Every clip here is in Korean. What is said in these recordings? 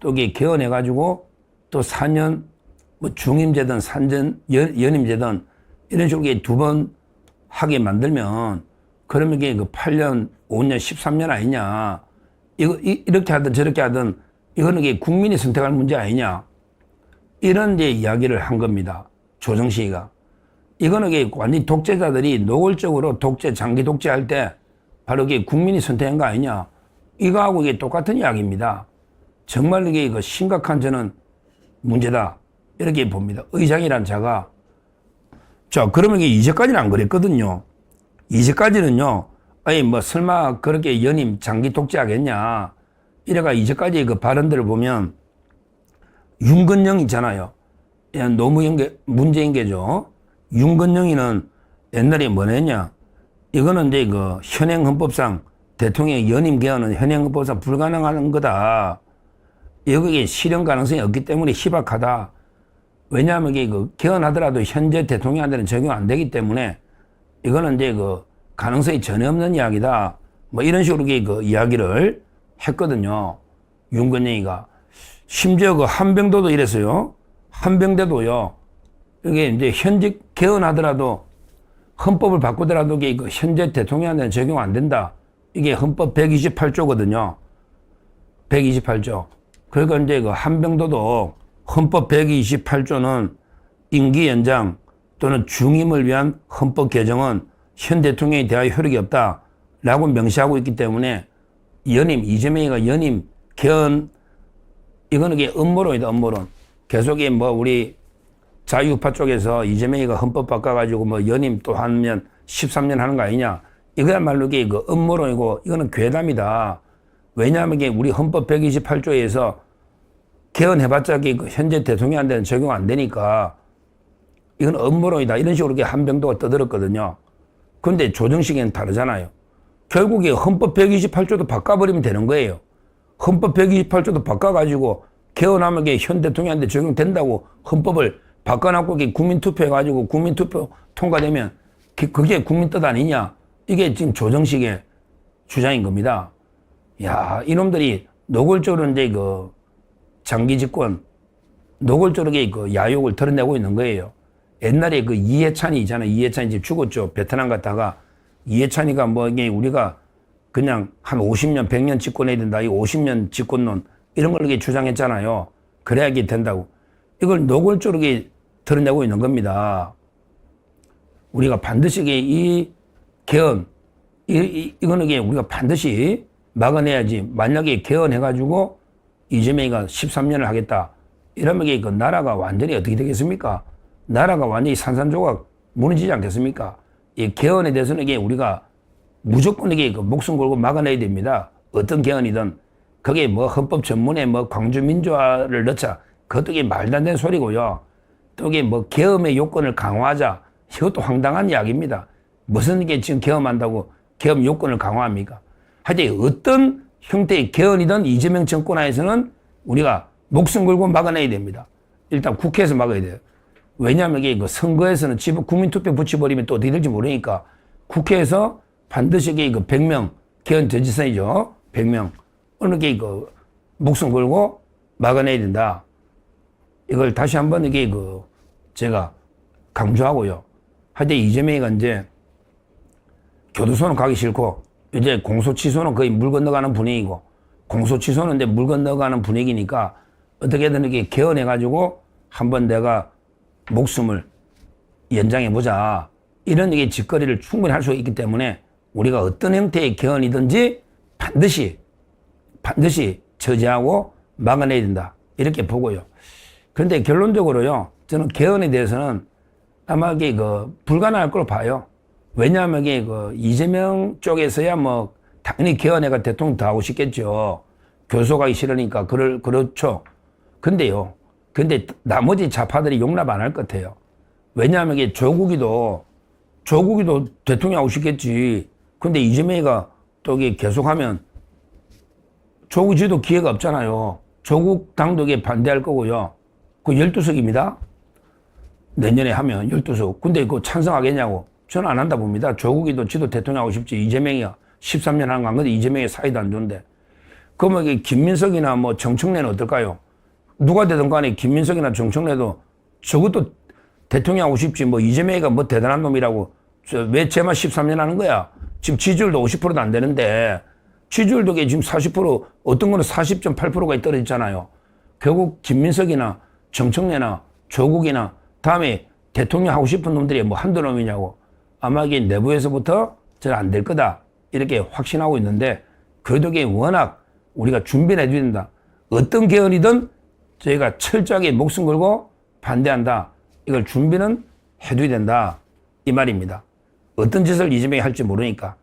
또 이게 개헌해가지고 또 4년 뭐 중임제든 연임제든 이런 식으로 두 번 하게 만들면 그러면 이게 그 8년, 5년, 13년 아니냐. 이렇게 하든 저렇게 하든 이거는 이게 국민이 선택할 문제 아니냐. 이런 이제 이야기를 한 겁니다. 조정식이가. 이거는 이게 완전히 독재자들이 노골적으로 장기 독재할 때 바로 이게 국민이 선택한 거 아니냐. 이거하고 이게 똑같은 이야기입니다. 정말 이게 이거 심각한 저는 문제다. 이렇게 봅니다. 의장이란 자가. 자, 그러면 이게 이제까지는 안 그랬거든요. 이제까지는요, 아니, 뭐, 설마 그렇게 연임 장기 독재하겠냐. 이래가 이제까지 그 발언들을 보면, 윤건영 있잖아요. 문재인계죠. 윤건영이는 옛날에 뭐랬냐. 이거는 이제 그 현행 헌법상 대통령 연임 개헌은 현행 헌법상 불가능한 거다. 여기에 실현 가능성이 없기 때문에 희박하다. 왜냐하면 이게 그 개헌하더라도 현재 대통령한테는 적용 안 되기 때문에 이거는 이제 그 가능성이 전혀 없는 이야기다. 뭐 이런 식으로 그 이야기를 했거든요. 윤건영이가. 심지어 그 한병도도 이랬어요. 한병대도요. 이게 이제 현직 개헌하더라도 헌법을 바꾸더라도 이게 그 현재 대통령한테는 적용 안 된다. 이게 헌법 128조거든요. 128조. 그러니까 이제 그 한병도도 헌법 128조는 임기 연장 또는 중임을 위한 헌법 개정은 현 대통령에 대하여 효력이 없다라고 명시하고 있기 때문에 이재명이가 연임, 개헌, 이거는 이게 음모론이다, 음모론. 계속 뭐 우리 자유우파 쪽에서 이재명이가 헌법 바꿔가지고 뭐 연임 또 하면 13년 하는 거 아니냐. 이거야말로 이게 그 음모론이고 이거는 괴담이다. 왜냐하면 이게 우리 헌법 128조에서 개헌해봤자 그 현재 대통령한테는 적용 안 되니까 이건 음모론이다. 이런 식으로 한병도가 떠들었거든요. 그런데 조정식에는 다르잖아요. 결국에 헌법 128조도 바꿔버리면 되는 거예요. 헌법 128조도 바꿔가지고 개헌하면 현 대통령한테 적용된다고 헌법을 바꿔놓고 국민투표해가지고 국민투표 통과되면 그게 국민 뜻 아니냐. 이게 지금 조정식의 주장인 겁니다. 야, 이놈들이 노골적으로 이제 그 장기 집권, 노골적으로 그 야욕을 드러내고 있는 거예요. 옛날에 그 이해찬이 있잖아요. 이해찬이 이제 죽었죠. 베트남 갔다가 이해찬이가 뭐 이게 우리가 그냥 한 50년, 100년 집권해야 된다. 이 50년 집권론 이런 걸 이렇게 주장했잖아요. 그래야 이게 된다고. 이걸 노골적으로 드러내고 있는 겁니다. 우리가 반드시 이 개헌, 이거는 우리가 반드시 막아내야지. 만약에 개헌해가지고 이재명이가 13년을 하겠다. 이러면 그 나라가 완전히 어떻게 되겠습니까? 나라가 완전히 산산조각 무너지지 않겠습니까? 이 개헌에 대해서는 우리가 무조건 그 목숨 걸고 막아내야 됩니다. 어떤 개헌이든. 그게 뭐 헌법 전문에 뭐 광주 민주화를 넣자. 그것도 말도 안 되는 소리고요. 또 뭐 계엄의 요건을 강화하자. 이것도 황당한 이야기입니다. 무슨 지금 계엄한다고 계엄 요건을 강화합니까? 하여튼 어떤 형태의 개헌이든 이재명 정권 하에서는 우리가 목숨 걸고 막아내야 됩니다. 일단 국회에서 막아야 돼요. 왜냐하면 이게 그 선거에서는 국민투표 붙여버리면 또 어떻게 될지 모르니까 국회에서 반드시 그 100명 개헌 저지선이죠. 100명. 어느 게 그 목숨 걸고 막아내야 된다. 이걸 다시 한번 제가 강조하고요. 하여튼 이재명이가 이제 교도소는 가기 싫고 이제 공소 취소는 거의 물 건너가는 분위기고 공소 취소는 이제 물 건너가는 분위기니까 어떻게든 이렇게 개헌해가지고 한번 내가 목숨을 연장해보자. 이런 짓거리를 충분히 할 수 있기 때문에 우리가 어떤 형태의 개헌이든지 반드시 저지하고 막아내야 된다. 이렇게 보고요. 그런데 결론적으로요. 저는 개헌에 대해서는 아마 이게 불가능할 걸로 봐요. 왜냐하면 이게 이재명 쪽에서야 뭐 당연히 개헌해가 대통령 더 하고 싶겠죠. 교수 가기 싫으니까 그렇죠. 근데 나머지 좌파들이 용납 안 할 것 같아요. 왜냐하면 이게 조국이도 대통령 하고 싶겠지. 근데 이재명이가 또 이게 계속하면 조국지도 기회가 없잖아요. 조국 당도 반대할 거고요. 그 12석입니다. 내년에 하면 12석. 근데 그거 찬성하겠냐고. 저는 안 한다 봅니다. 조국이도 지도 대통령 하고 싶지. 이재명이가 13년 하는 거 안 건데 이재명의 사이도 안 좋은데. 그러면 이게 김민석이나 뭐 정청래는 어떨까요? 누가 되든 간에 김민석이나 정청래도 저것도 대통령 하고 싶지 뭐 이재명이가 뭐 대단한 놈이라고 왜 쟤만 13년 하는 거야? 지금 지지율도 50%도 안 되는데 지지율도 지금 40% 어떤 거는 40.8%가 떨어졌잖아요. 결국 김민석이나 정청래나 조국이나 다음에 대통령 하고 싶은 놈들이 뭐 한두 놈이냐고 아마 이게 내부에서부터 잘 안 될 거다 이렇게 확신하고 있는데 그래도 이게 워낙 우리가 준비를 해줘야 된다. 어떤 계열이든 저희가 철저하게 목숨 걸고 반대한다. 이걸 준비는 해둬야 된다. 이 말입니다. 어떤 짓을 이재명이 할지 모르니까.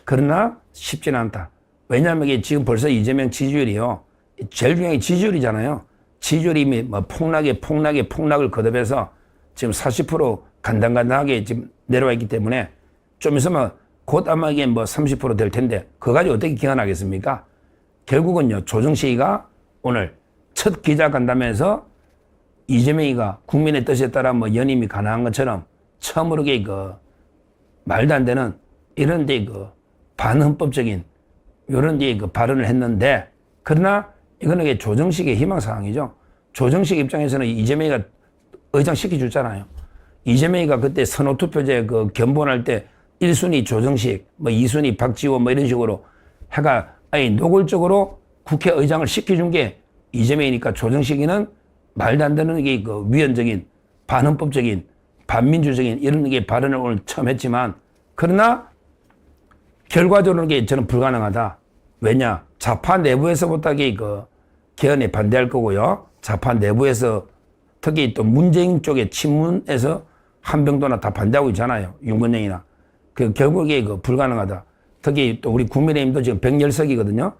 그러나 쉽지는 않다. 왜냐하면 이게 지금 벌써 이재명 지지율이요. 제일 중요한 게 지지율이잖아요. 지지율이 이미 뭐 폭락을 거듭해서 지금 40% 간당간당하게 지금 내려와 있기 때문에 좀 있으면 곧 아마 이게 뭐 30%될 텐데 그거 가지고 어떻게 기한하겠습니까? 결국은요, 조정식이가 오늘 첫 기자간담회에서 이재명이가 국민의 뜻에 따라 뭐 연임이 가능한 것처럼 처음으로 그 말도 안 되는 이런 데 그 반헌법적인 이런 데 그 발언을 했는데 그러나 이거는 이게 조정식의 희망사항이죠. 조정식 입장에서는 이재명이가 의장 시켜줬잖아요. 이재명이가 그때 선호투표제 그 견본할 때 1순위 조정식, 뭐 2순위 박지원 뭐 이런 식으로 해가 아니 노골적으로 국회의장을 시켜준 게 이재명이니까 조정식이는 말도 안 되는 게 그 위헌적인 반헌법적인 반민주적인 이런 게 발언을 오늘 처음 했지만 그러나 결과적으로는 게 저는 불가능하다. 왜냐? 좌파 내부에서부터 그 개헌에 반대할 거고요. 좌파 내부에서 특히 또 문재인 쪽의 친문에서 한병도나 다 반대하고 있잖아요. 윤건영이나. 그 결국에 그 불가능하다. 특히 또 우리 국민의힘도 지금 110석이거든요.